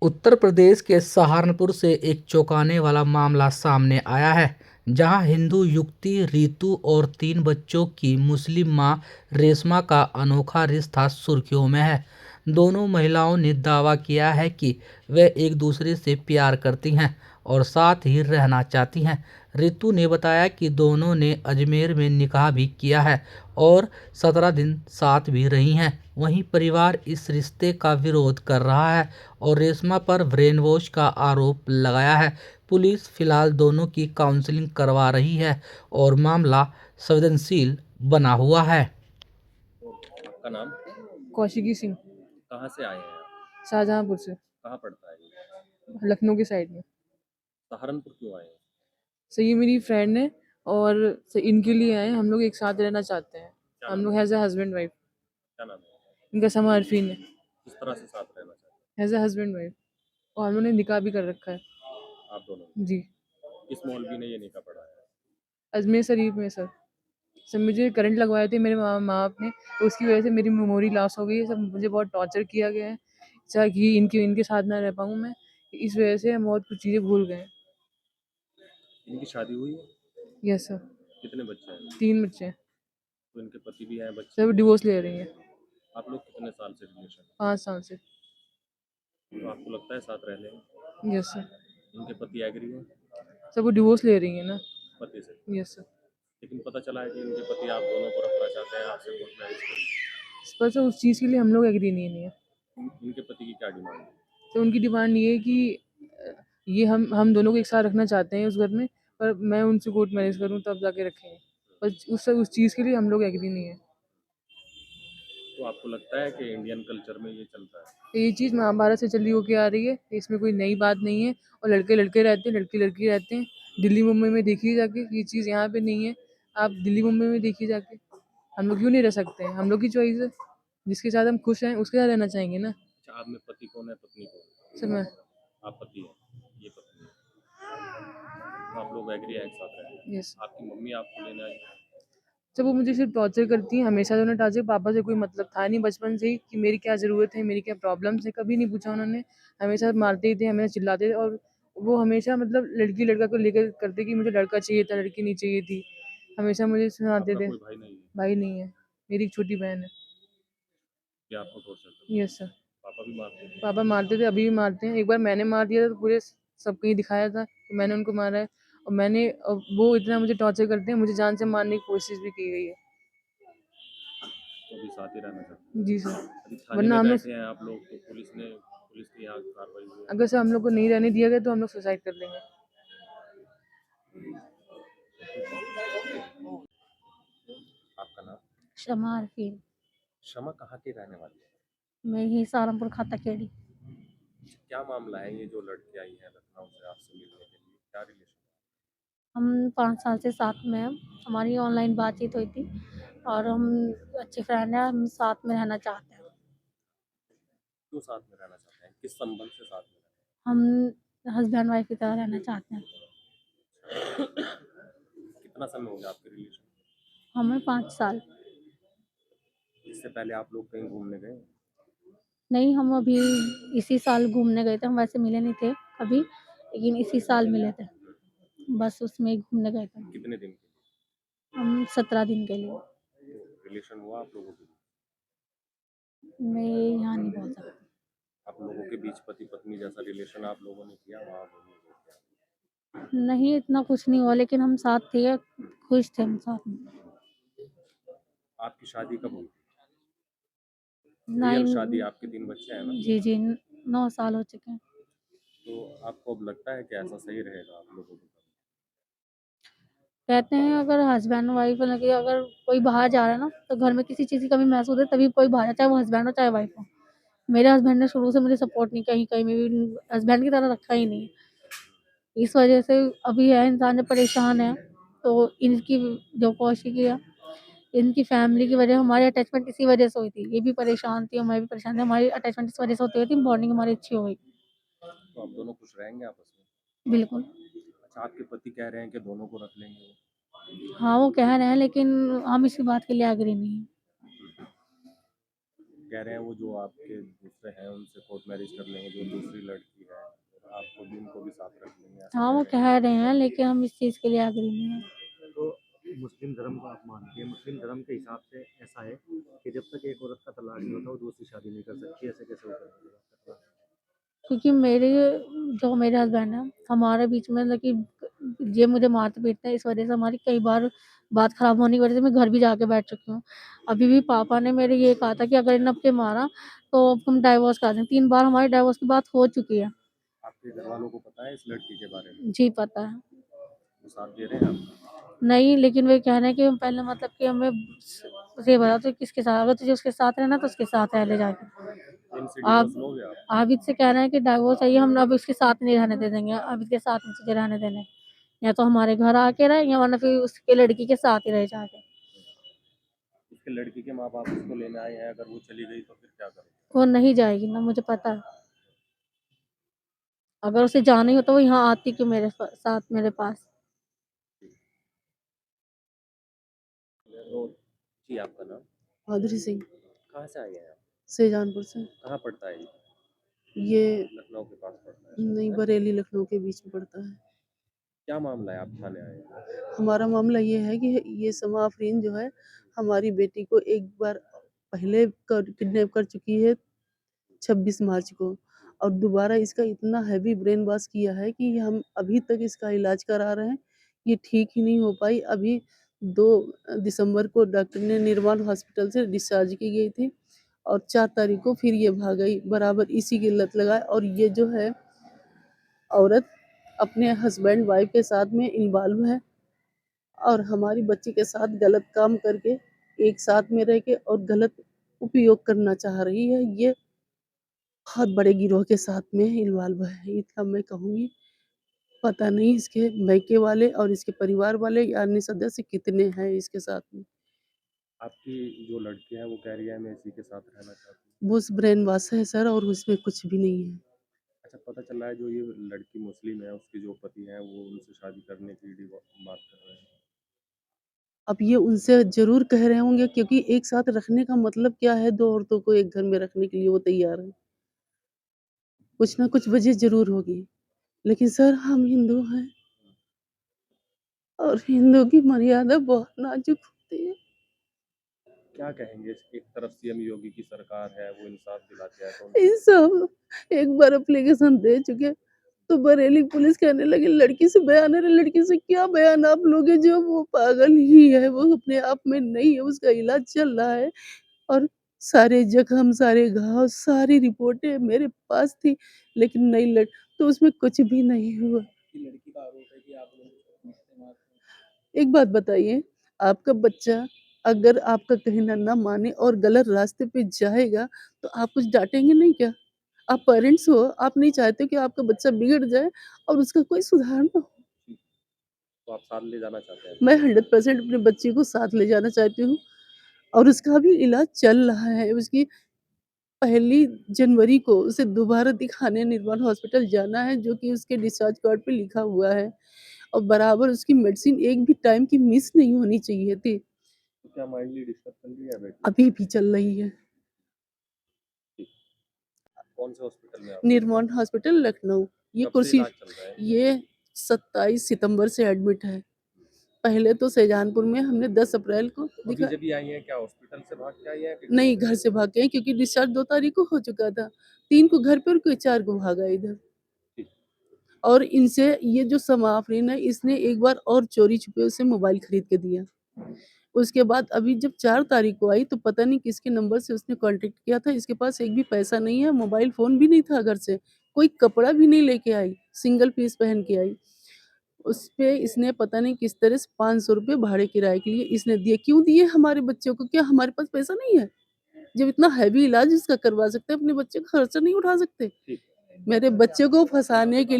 उत्तर प्रदेश के सहारनपुर से एक चौंकाने वाला मामला सामने आया है, जहां हिंदू युवती रितु और 3 बच्चों की मुस्लिम मां रेशमा का अनोखा रिश्ता सुर्खियों में है। दोनों महिलाओं ने दावा किया है कि वे एक दूसरे से प्यार करती हैं और साथ ही रहना चाहती हैं। रितु ने बताया कि दोनों ने अजमेर में निकाह भी किया है और 17 दिन साथ भी रही हैं। वहीं परिवार इस रिश्ते का विरोध कर रहा है और रेशमा पर ब्रेन वॉश का आरोप लगाया है। पुलिस फिलहाल दोनों की काउंसलिंग करवा रही है और मामला संवेदनशील बना हुआ है। आपका नाम? कौशिकी सिंह। कहाँ से आए हैं आप? शाहजहाँपुर से। कहाँ पड़ता है ये? लखनऊ के साइड में। सहारनपुर क्यों आए हैं? सो ये मेरी फ्रेंड है और इनके लिए आए हैं। हम लोग एक साथ रहना चाहते हैं। क्या हम नाम लोग है? As a husband wife. क्या नाम है? इनका समा अरफीन है। किस तरह से साथ रहना चाहते एज अ हस्बैंड वाइफ। और हम लोग ने निकाह भी कर रखा है। हैं आप दोनों ने? जी। किस मौलवी ने ये निकाह पढ़ा है? अजमेर शरीफ में सर। सर मुझे करंट लगवाए थे मेरे माँ बाप ने, तो उसकी वजह से मेरी मेमोरी लॉस हो गई है। सब मुझे बहुत टॉर्चर किया गया है, चाहे कि इनके इनके साथ ना रह पाऊँ मैं। इस वजह से हम बहुत कुछ चीज़ें भूल गए हैं। इनकी शादी हुई है? Yes sir. कितने बच्चे हैं? 3 बच्चे हैं। तो इनके पति भी हैं, बच्चे सर वो भी डिवोर्स ले रही हैं। हैं? आप लोग कितने साल से रिलेशन? 5 साल से। तो आपको लगता है साथ रह लें? Yes sir. इनके पति एग्री हैं सर वो डिवोर्स ले रही है ना। पति से? Yes sir. लेकिन पता चला है कि इनके पति आप दोनों को रखना चाहते हैं, आपसे कोर्ट मैरिज कर। पर सर उस चीज़ के लिए हम लोग एग्री नहीं है। इनके पति की क्या डिमांड है? तो उनकी डिमांड ये है कि ये हम दोनों को एक साथ रखना चाहते हैं उस घर में, पर मैं उनसे कोर्ट मैरिज करूँ तब जाके रखेंगे। पर उस चीज़ के लिए हम लोग एग्री नहीं है। तो आपको लगता है कि इंडियन कल्चर में ये चलता है? तो ये चीज़ महाभारत से चली होके आ रही है, इसमें कोई नई बात नहीं है। और लड़के लड़के रहते हैं, लड़की लड़की रहते हैं। दिल्ली मुंबई में देखिए जाके, ये चीज़ यहाँ पे नहीं है। आप दिल्ली मुंबई में देखिए जाके। हम लोग क्यों नहीं रह सकते हैं? हम लोग की चॉइस है। जिसके साथ हम खुश हैं उसके साथ रहना चाहेंगे ना। अच्छा, आप में पति कौन है, पत्नी कौन है? सर मैं। आप पति हैं, ये पत्नी है। तो आप लोग एग्री हैं एक साथ रहने? यस। आपकी मम्मी आपको लेने आई? जब वो मुझे सिर्फ टॉर्चर करती हैं, हमेशा से उन्हें टॉर्चर, पापा से कोई मतलब था नहीं बचपन से ही कि मेरी क्या ज़रूरत है, मेरी क्या प्रॉब्लम्स है, कभी नहीं पूछा उन्होंने। हमेशा मारते ही थे, हमेशा चिल्लाते थे। और वो हमेशा मतलब लड़की लड़का को लेकर करते कि मुझे लड़का चाहिए था, लड़की नहीं चाहिए थी। हमेशा मुझे सुनाते आपका थे। कोई भाई नहीं है? भाई नहीं है, मेरी एक छोटी बहन है। ये आपको टॉर्चर करते हैं? Yes sir. पापा भी मारते हैं? पापा मारते थे, अभी भी मारते हैं। एक बार मैंने मार दिया था तो पूरे सबको ही दिखाया था कि मैंने उनको मारा है। और वो इतना मुझे टॉर्चर करते हैं, मुझे जान से मारने की कोशिश भी की गई है। तो अभी साथ ही रहना चाहते हैं? जी सर। अभी थाने वरना में हम लोग, बैठे हैं आप लोग, तो पुलिस की यहाँ कार्रवाई हुई है? अगर सर हम लोग को नहीं रहने दिया गया तो हम लोग सुसाइड कर लेंगे। आपका नाम? शमा अरफीन। शमा कहाँ की रहने वाली है? मैं ही सहारनपुर खाता केड़ी। क्या मामला है, ये जो लड़की आई है लखनऊ से आपसे मिलने के लिए, क्या रिलेशन? हम 5 साल से साथ में हैं। हमारी ऑनलाइन बातचीत हुई थी और हम अच्छे फ्रेंड हैं। हम साथ में रहना चाहते हैं। क्यों साथ में रहना चाहते हैं, किस संबंध से साथ में हम हस्बैंड वाइफ की तरह रहना चाहते हैं। रहना? कितना समय हो गया आपके रिलेशन? हमें 5 साल। इससे पहले आप लोग कहीं घूमने गए? नहीं, हम अभी इसी साल घूमने गए थे। हम वैसे मिले नहीं थे कभी, लेकिन इसी साल मिले थे। बस उसमें ही घूमने गए थे। कितने दिन के हम 17 दिन के लिए। लिए? तो रिलेशन हुआ आप लोगों के बीच? मैं यहाँ नहीं बोल सकती। आप लोगों के बीच पति पत्नी जैसा रिलेशन आप लोगों ने किया, वहाँ उन्होंने किया? नहीं, इतना कुछ नहीं हुआ, लेकिन हम साथ थे, खुश थे हम साथ में। आपकी शादी कब हुई? रियल 9। शादी, आपके 3 बच्चे हैं ना? जी, जी, 9 साल हो चुके हैं। तो आपको अब लगता है कि ऐसा सही रहेगा आप लोगों को? कहते हैं अगर हस्बैंड वाइफ मतलब कि अगर कोई बाहर जा रहा है ना, तो घर में किसी चीज़ की कमी महसूस है तभी कोई बाहर है, चाहे वो हस्बैंड हो चाहे वाइफ हो। मेरे हस्बैंड ने शुरू से मुझे सपोर्ट नहीं, कहीं कहीं में भी हस्बैंड की तरह रखा ही नहीं। इस वजह से अभी है इंसान जब परेशान है, तो इनकी जो कौशिकी है, इनकी फैमिली की वजह हमारी अटैचमेंट इसी वजह से हुई थी। ये भी परेशान थी और मैं भी परेशान थी। हमारी अटैचमेंट इस वजह से होती हुई थी, बॉन्डिंग हमारी अच्छी हो गई। तो आप दोनों खुश रहेंगे आपस में? बिल्कुल। अच्छा, आपके पति कह रहे हैं कि दोनों को रख लेंगे वो? हाँ, वो कह रहे हैं लेकिन हम इसी बात के लिए एग्री नहीं हैं। कह रहे हैं वो जो आपके दूसरे हैं उनसे कोर्ट मैरिज कर लेंगे, जो दूसरी लड़की है, और आपको भी उनको भी साथ रख लेंगे, ऐसा हाँ, वो कह रहे कह रहे हैं लेकिन हम इस चीज़ के लिए एग्री नहीं हैं। तो मुस्लिम धर्म को आप मानते हैं, मुस्लिम धर्म के हिसाब से ऐसा है कि जब तक एक औरत का तलाक नहीं होता वो दूसरी शादी नहीं कर सकती, ऐसे कैसे हो सकती है? क्योंकि जो मेरे हस्बैंड हैं, हमारे बीच में मतलब कि ये मुझे मारते पीटते हैं, इस वजह से हमारी कई बार बात खराब होने की वजह से मैं घर भी जाके बैठ चुकी हूँ। अभी भी पापा ने मेरे ये कहा था कि अगर इन्हें अब के मारा तो अब तुम डाइवोर्स कर दें। 3 बार हमारी डाइवोर्स की बात हो चुकी है। आपके घर वालों को पता है इस लड़की के बारे में? जी, पता है। वो साथ दे रहे हैं आपका? नहीं, लेकिन वे कह रहे हैं कि हम पहले मतलब कि हमें ये बता तो किसके साथ, अगर तुझे उसके साथ रहना तो उसके साथ रह ले जाके। इनसे आप डिवोर्स लोगे आप? आबिद से कह रहे हैं कि डाइवोर्स चाहिए, हम अब उसके साथ नहीं रहने दे देंगे, आबिद के साथ नहीं तुझे रहने देना है। या तो हमारे घर आके रहे या वरना फिर उसके लड़की के साथ ही रह जाके। उसके लड़की के माँ बाप उसको लेने आए हैं, अगर वो चली गई तो फिर क्या करोगे? वो नहीं जाएगी ना, मुझे पता है। अगर उसे जाना ही हो तो वो यहाँ आती क्यों साथ मेरे पास। तो जी, आपका नाम? माधुरी सिंह, कहाँ से आए हैं आप? शाहजहानपुर से। कहाँ पड़ता है ये? ये लखनऊ के पास पड़ता है नहीं, शायद, है? बरेली लखनऊ के बीच में पड़ता है। क्या मामला है, आप थाने आए हैं? हमारा मामला ये है कि ये समा आफरीन जो है हमारी बेटी को एक बार पहले किडनैप कर चुकी है 26 मार्च को, और दोबारा इसका इतना हैवी ब्रेन वॉश किया है कि हम अभी तक इसका इलाज करा रहे हैं, ये ठीक ही नहीं हो पाई। अभी 2 दिसंबर को डॉक्टर ने निर्वाण हॉस्पिटल से डिस्चार्ज की गई थी और 4 तारीख को फिर ये भाग गई, बराबर इसी की लत लगाए। और ये जो है औरत अपने हस्बैंड वाइफ के साथ में इन्वॉल्व है और हमारी बच्ची के साथ गलत काम करके एक साथ में रह के और गलत उपयोग करना चाह रही है। ये बहुत बड़े गिरोह के साथ में इन्वॉल्व है। इतना मैं कहूँगी, पता नहीं इसके मायके वाले और इसके परिवार वाले या अन्य सदस्य कितने हैं इसके साथ में। आपकी जो लड़की है वो कह रही है मैं इसी के साथ रहना चाहती हूँ। वो ब्रेन वॉश है सर, और उसमें कुछ भी नहीं है। अच्छा, पता चल रहा है जो ये लड़की मुस्लिम है, उसके जो पति हैं वो उनसे शादी करने की बात कर रहे हैं। अब ये उनसे ज़रूर कह रहे होंगे, क्योंकि एक साथ रखने का मतलब क्या है, 2 औरतों को एक घर में रखने के लिए वो तैयार हैं। कुछ ना कुछ वजह ज़रूर होगी। लेकिन सर हम हिंदू हैं और हिंदू की मर्यादा बहुत नाजुक होती है। क्या कहेंगे? एक तरफ सीएम योगी की सरकार है, वो इंसाफ दिलाते हैं, तो उनको इन सब एक बार एप्लीकेशन दे चुके, तो बरेली पुलिस कहने लगी लड़की से बयान है, लड़की से क्या बयान आप लोगे, जो वो पागल ही है, वो अपने आप में नहीं है, उसका इलाज चल रहा है। और सारे जख्म, सारे घाव, सारी रिपोर्टें मेरे पास थी, लेकिन नहीं लड़ तो उसमें कुछ भी नहीं हुआ। लड़की का आरोप है कि आप लोग उसको इस्तेमाल एक बात बताइए, आपका बच्चा अगर आपका कहना ना माने और गलत रास्ते पे जाएगा, तो आप कुछ डाँटेंगे नहीं क्या? आप पेरेंट्स हो, आप नहीं चाहते कि आपका बच्चा बिगड़ जाए और उसका कोई सुधार ना हो। तो आप साथ ले जाना चाहते हैं? मैं 100% अपने बच्चे को साथ ले जाना चाहती हूँ और उसका भी इलाज चल रहा है। उसकी 1 जनवरी को उसे दोबारा दिखाने निर्मल हॉस्पिटल जाना है, जो कि उसके डिस्चार्ज कार्ड पे लिखा हुआ है, और बराबर उसकी मेडिसिन एक भी टाइम की मिस नहीं होनी चाहिए थी। तो क्या माइंडली डिस्टर्ब चल रही है बेटी? अभी भी चल रही है। कौन से हॉस्पिटल में आप? निर्मोन हॉस्पिटल लखनऊ। ये कब से कुर्सी इलाज चल रहा है? ये 27 सितंबर से एडमिट है। पहले तो शाहजहानपुर में हमने 10 अप्रैल को अभी दिखा जब ये आई हैं, क्या हॉस्पिटल से भाग के आई हैं कि नहीं, घर से भाग के आई, क्योंकि डिस्चार्ज 2 तारीख को हो चुका था। 3 को घर पे और कोई 4 को भागा इधर। ठीक। और इनसे ये जो समा आफरीन है, इसने एक बार और चोरी-छुपे से मोबाइल खरीद के दिया। उसके बाद अभी जब 4 तारीख को आई, तो पता नहीं किसके नंबर से उसने कॉन्टैक्ट किया था। इसके पास एक भी पैसा नहीं है, मोबाइल फ़ोन भी नहीं था घर से, कोई कपड़ा भी नहीं लेके आई, सिंगल पीस पहन के आई। उसपे इसने पता नहीं किस तरह से ₹500 भाड़े किराए के लिए इसने दिए। क्यों दिए हमारे बच्चों को? क्या हमारे पास पैसा नहीं है? जब इतना हेवी इलाज इसका करवा सकते हैं, अपने बच्चे का खर्चा नहीं उठा सकते? ठीक। मेरे बच्चे को फँसाने के